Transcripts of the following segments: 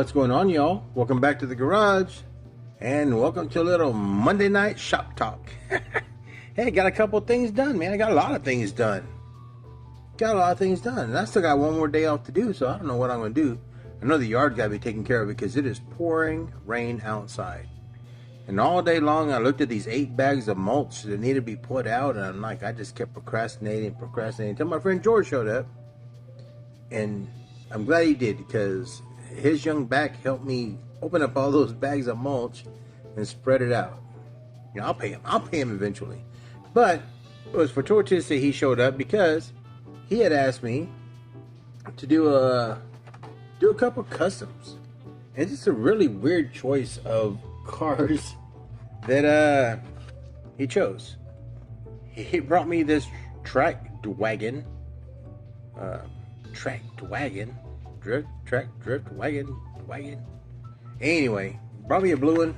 What's going on, y'all? Welcome back to the garage, and welcome to a little Monday night shop talk. Hey, got a couple things done, man. I got a lot of things done. And I still got one more day off to do, so I don't know what I'm going to do. I know the yard got to be taken care of because it is pouring rain outside. And all day long, I looked at these 8 bags of mulch that needed to be put out, and I'm like, I just kept procrastinating until my friend George showed up. And I'm glad he did, because his young back helped me open up all those bags of mulch and spread it out. You know, I'll pay him eventually. But it was fortuitous that he showed up because he had asked me to do a couple customs. And it's just a really weird choice of cars that he chose. He brought me this track wagon. Anyway, brought me a blue one,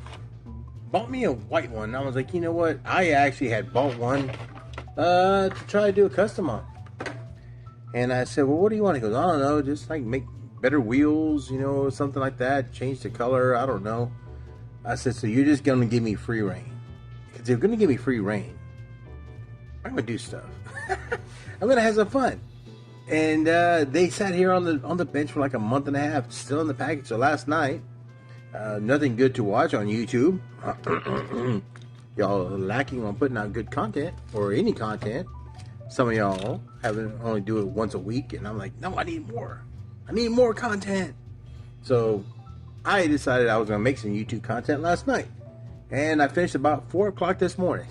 bought me a white one. I was like, you know what? I actually had bought one to try to do a custom on. And I said, well, what do you want? He goes, I don't know, just like make better wheels, you know, something like that. Change the color, I don't know. I said, so you're just gonna give me free reign? Because if you're gonna give me free reign, I'm gonna do stuff. I'm gonna have some fun. And they sat here on the bench for like a month and a half, still in the package. So last night, nothing good to watch on YouTube. Y'all lacking on putting out good content or any content. Some of y'all only do it once a week, and I'm like, no, I need more. I need more content. So I decided I was gonna make some YouTube content last night, and I finished about 4 o'clock this morning.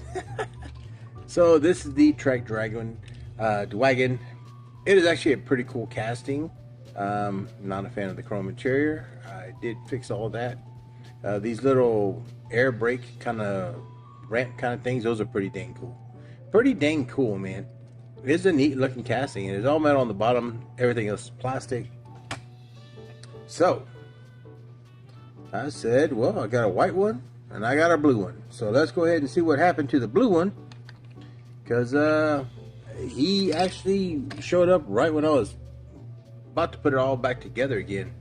So this is the Trek Dragon wagon. It is actually a pretty cool casting. Not a fan of the chrome interior. I did fix all that. These little air brake kind of ramp kind of things, those are pretty dang cool. Pretty dang cool, man. It's a neat looking casting. It's all metal on the bottom. Everything else is plastic. So I said, well, I got a white one and I got a blue one. So let's go ahead and see what happened to the blue one. Because he actually showed up right when I was about to put it all back together again.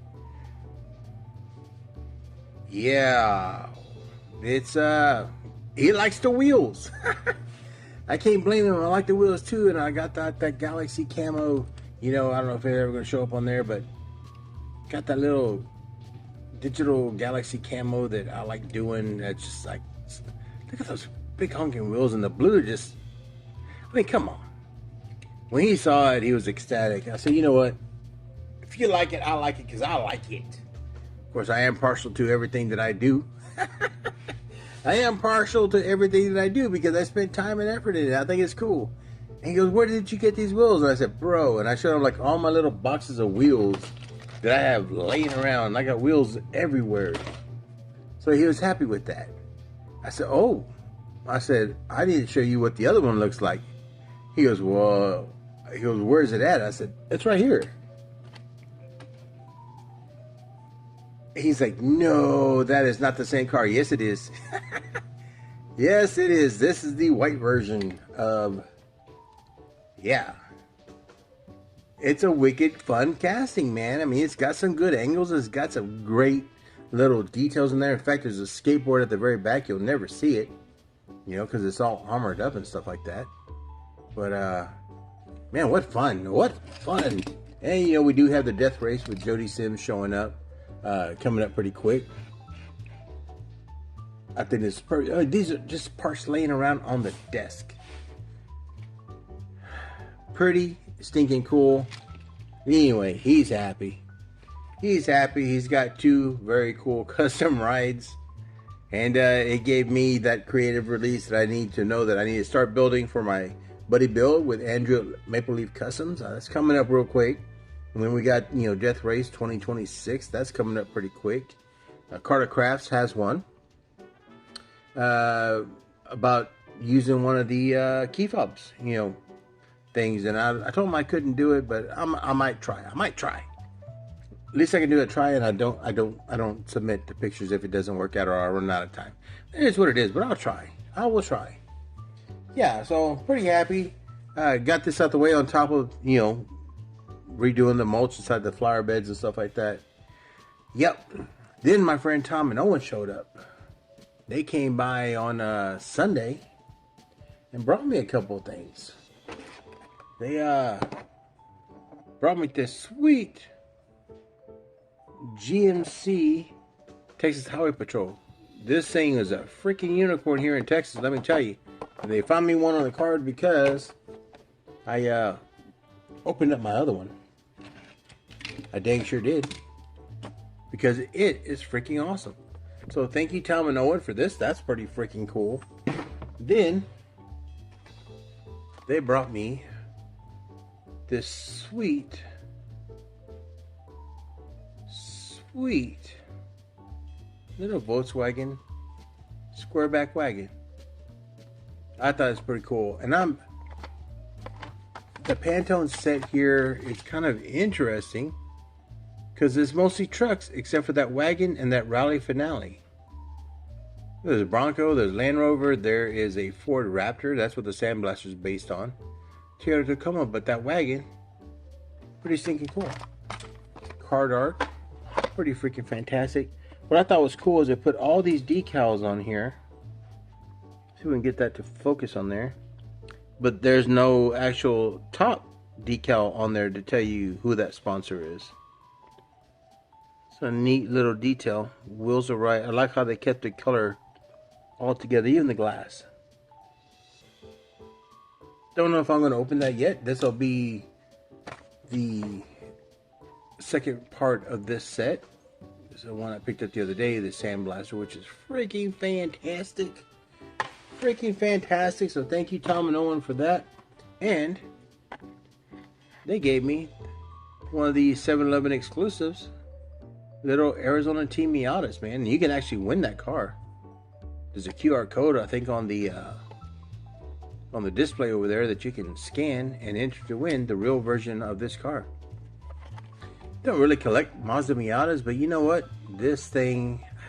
Yeah, it's he likes the wheels. I can't blame him. I like the wheels too, and I got that Galaxy camo. You know, I don't know if it's ever going to show up on there, but got that little digital Galaxy camo that I like doing. That's just like, look at those big honking wheels, and the blue just, I mean, come on. When he saw it, he was ecstatic. I said, you know what? If you like it, I like it because I like it. Of course, I am partial to everything that I do. I am partial to everything that I do because I spent time and effort in it. I think it's cool. And he goes, where did you get these wheels? And I said, bro. And I showed him like all my little boxes of wheels that I have laying around. I got wheels everywhere. So he was happy with that. I said, oh. I said, I need to show you what the other one looks like. He goes, well, where's it at? I said, it's right here. He's like, no, that is not the same car. Yes, it is. Yes, it is. This is the white version of, yeah. It's a wicked fun casting, man. I mean, it's got some good angles. It's got some great little details in there. In fact, there's a skateboard at the very back. You'll never see it, you know, because it's all armored up and stuff like that. But, man, what fun. What fun. And, you know, we do have the death race with Jody Sims showing up. Coming up pretty quick. I think these are just parts laying around on the desk. Pretty stinking cool. Anyway, he's happy. He's happy. He's got 2 very cool custom rides. And it gave me that creative release that I need to know that I need to start building for my buddy Bill with Andrew at Maple Leaf Customs. That's coming up real quick. And then we got, you know, Death Race 2026. That's coming up pretty quick. Carter Crafts has one. About using one of the key fobs, you know, things. And I told him I couldn't do it, but I might try. I might try. At least I can do a try, and I don't submit the pictures if it doesn't work out or I run out of time. It is what it is, but I'll try. I will try. Yeah, so pretty happy. Got this out the way on top of, you know, redoing the mulch inside the flower beds and stuff like that. Yep. Then my friend Tom and Owen showed up. They came by on Sunday and brought me a couple of things. They brought me this sweet GMC Texas Highway Patrol. This thing is a freaking unicorn here in Texas, let me tell you. And they found me one on the card because I opened up my other one. I dang sure did. Because it is freaking awesome. So thank you, Tom and Owen, for this. That's pretty freaking cool. Then they brought me this sweet little Volkswagen squareback wagon. I thought it was pretty cool. And the Pantone set here is kind of interesting because it's mostly trucks except for that wagon and that Rally Finale. There's a Bronco, there's Land Rover, there is a Ford Raptor. That's what the Sandblaster is based on. Toyota Tacoma, but that wagon, pretty stinking cool. Card art, pretty freaking fantastic. What I thought was cool is they put all these decals on here. See if we can get that to focus on there. But there's no actual top decal on there to tell you who that sponsor is. It's a neat little detail. Wheels are right. I like how they kept the color all together, even the glass. Don't know if I'm going to open that yet. This will be the second part of this set. This is the one I picked up the other day, the Sandblaster, which is freaking fantastic. Freaking fantastic. So thank you, Tom and Owen, for that. And they gave me one of the 7-Eleven exclusives, little Arizona Team Miatas, man. And you can actually win that car. There's a QR code, I think, on the display over there that you can scan and enter to win the real version of this car. Don't really collect Mazda Miatas, but you know what? This thing, I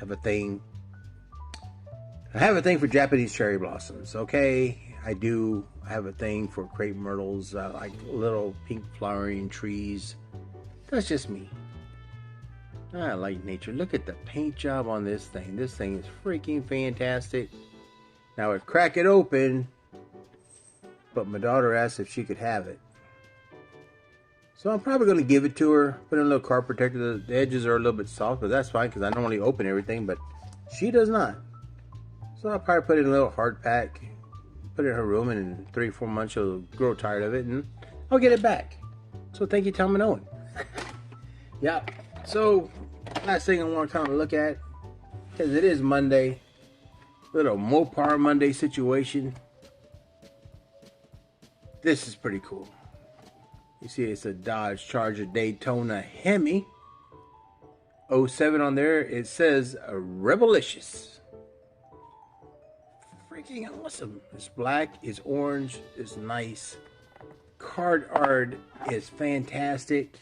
have a thing for Japanese cherry blossoms, okay? I do. I have a thing for crepe myrtles. I like little pink flowering trees. That's just me. I like nature. Look at the paint job on this thing. This thing is freaking fantastic. Now I crack it open, but my daughter asked if she could have it. So I'm probably going to give it to her. Put in a little car protector. The edges are a little bit soft, but that's fine because I normally open everything, but she does not. So I'll probably put it in a little hard pack, put it in her room, and in 3 or 4 months she'll grow tired of it, and I'll get it back. So thank you, Tom and Owen. Yeah. So last thing I want to kind of look at, because it is Monday, little Mopar Monday situation. This is pretty cool. You see it's a Dodge Charger Daytona Hemi. 07 on there. It says Rebelicious. Freaking awesome. It's black, it's orange, it's nice. Card art is fantastic.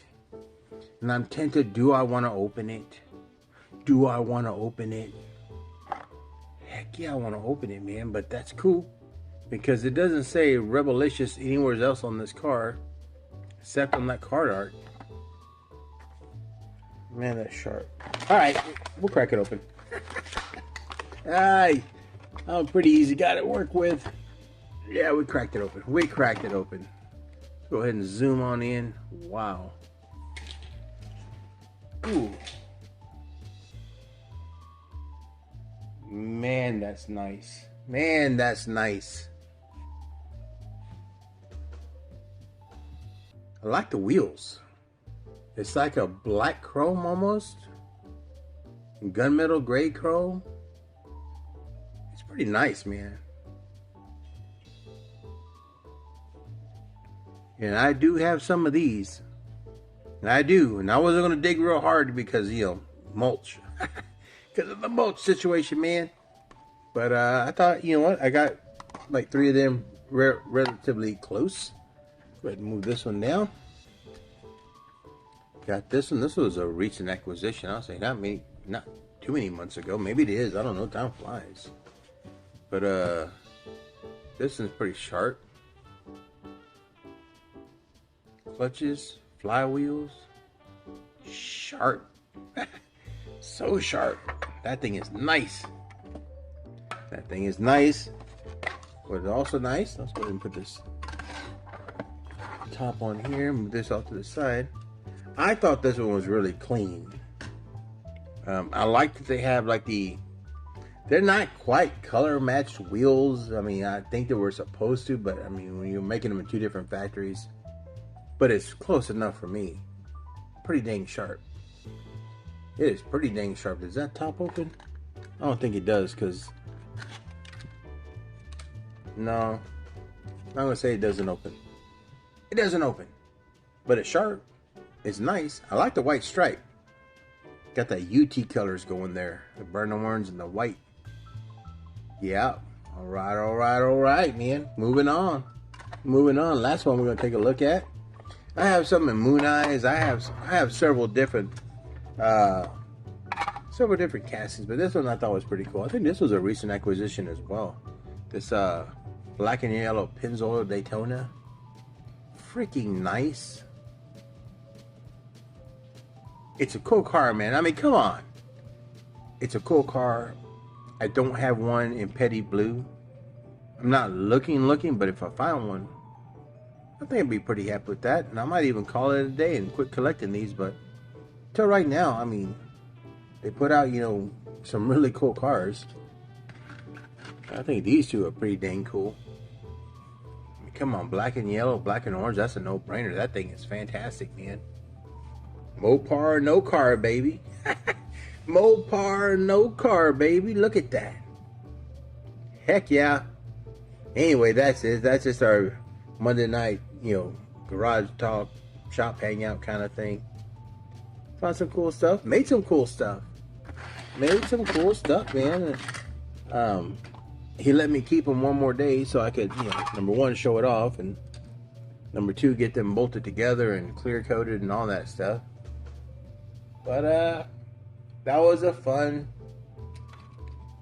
And I'm tempted, do I want to open it? Do I want to open it? Heck yeah, I want to open it, man. But that's cool. Because it doesn't say Rebelicious anywhere else on this car. Except on that card art. Man, that's sharp. Alright, we'll crack it open. Alright. I'm pretty easy guy to work with. Yeah, we cracked it open. We cracked it open. Go ahead and zoom on in. Wow. Ooh. Man, that's nice. Man, that's nice. I like the wheels. It's like a black chrome almost. Gunmetal gray chrome. It's pretty nice, man. And I do have some of these. And I do. And I wasn't going to dig real hard because, you know, mulch. Because of the mulch situation, man. But I thought, you know what? I got like 3 of them relatively close. Go ahead and move this one down. Got this one. This was a recent acquisition. I'll say not too many months ago. Maybe it is. I don't know. Time flies. But this one's pretty sharp. Clutches, flywheels, sharp. So sharp. That thing is nice. That thing is nice. What's also nice, let's go ahead and put this top on here, move this off to the side. I thought this one was really clean. I like that they have like they're not quite color matched wheels. I mean, I think they were supposed to, but I mean, when you're making them in two different factories, but it's close enough for me. Pretty dang sharp. It is pretty dang sharp. Does that top open? I don't think it does, because no, I'm gonna say it doesn't open. It doesn't open, but it's sharp. It's nice. I like the white stripe. Got the UT colors going there. The burnt orange and the white. Yeah. All right, man. Moving on. Last one we're going to take a look at. I have some in Moon Eyes. I have several different castings, but this one I thought was pretty cool. I think this was a recent acquisition as well. This black and yellow Pennzoil Daytona. Freaking nice. It's a cool car, man. I mean, come on. It's a cool car. I don't have one in petty blue. I'm not looking, but if I find one, I think I'd be pretty happy with that. And I might even call it a day and quit collecting these. But till right now, I mean, they put out, some really cool cars. I think these two are pretty dang cool. I mean, come on, black and yellow, black and orange. That's a no-brainer. That thing is fantastic, man. Mopar, no car, baby. Mopar, no car, baby. Look at that. Heck yeah. Anyway, that's it. That's just our Monday night, garage talk, shop hangout kind of thing. Found some cool stuff. Made some cool stuff. Man. He let me keep them one more day so I could, number one, show it off, and number two, get them bolted together and clear coated and all that stuff. But that was a fun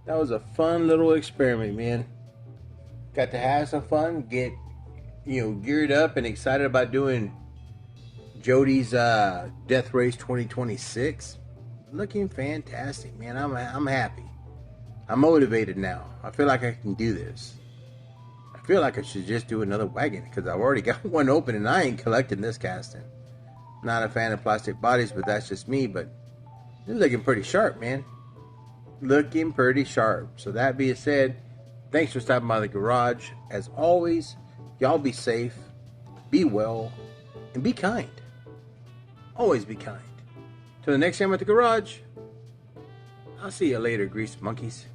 little experiment, man. Got to have some fun, get geared up and excited about doing Jody's Death Race 2026. Looking fantastic, man. I'm happy. I'm motivated now. I feel like I can do this. I feel like I should just do another wagon, because I've already got one open and I ain't collecting this casting. Not a fan of plastic bodies, but that's just me. But they're looking pretty sharp, man. Looking pretty sharp. So that being said, thanks for stopping by the garage. As always, y'all be safe, be well, and be kind. Always be kind. Till the next time at the garage, I'll see you later, grease monkeys.